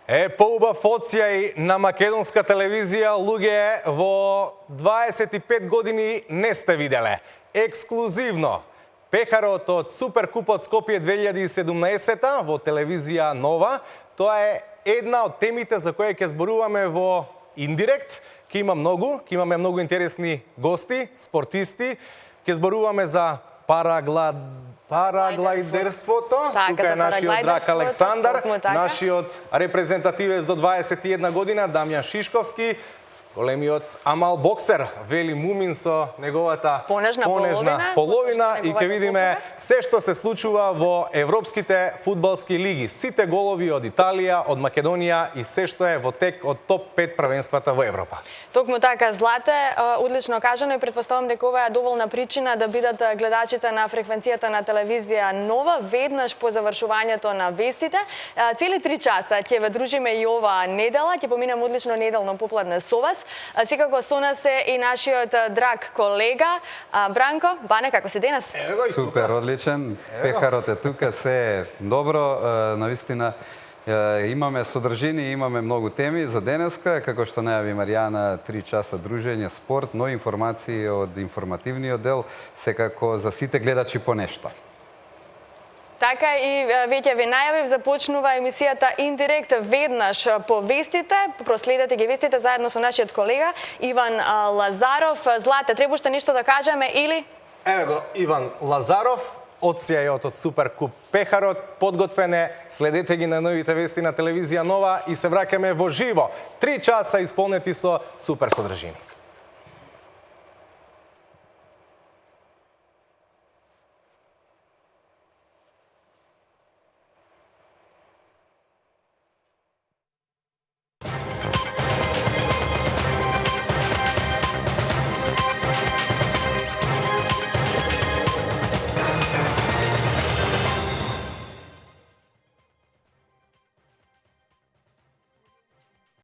Поубав оцјај на македонска телевизија луѓе во 25 години не сте виделе. Ексклузивно. Пехарот од Суперкупот Скопје 2017 во телевизија Нова. Тоа е една од темите за која ќе зборуваме во Индирект. Ќе имаме многу интересни гости, спортисти. Ќе зборуваме за параглайдерството. Тука е нашиот драг Александар, нашиот репрезентативец до 21 година Дамјан Шишковски, големиот амал боксер Вели Мумин со неговата понежна половина и ќе видиме се што се случува во европските фудбалски лиги. Сите голови од Италија, од Македонија и се што е во тек од топ 5 првенствата во Европа. Токму така, Злате, одлично кажано и предпоставам дека ова е доволна причина да бидат гледачите на фреквенцијата на телевизија Нова веднаш по завршувањето на вестите. Цели 3 часа ќе ве дружиме и оваа недела, ќе поминеме одлично неделно попладне со вас. Секако со нас е и нашиот драг колега Бранко. Бане, како си денес? Супер, одличен. Пехарот е тука, се е добро. Навистина имаме содржини, имаме многу теми за денеска, како што најави Маријана, 3 часа дружење, спорт, но информации од информативниот дел, секако за сите гледачи по нешто. Така и веќе ви најавив, започнува емисијата Индирект веднаш по вестите. Проследете ги вестите заедно со нашиот колега Иван Лазаров. Злате, требаше нешто да кажеме или? Еве го Иван Лазаров, оцјајот од Суперкуп Пехарот, подготвен е. Следете ги на новите вести на телевизија Нова и се враќаме во живо. 3 часа исполнети со супер содржини.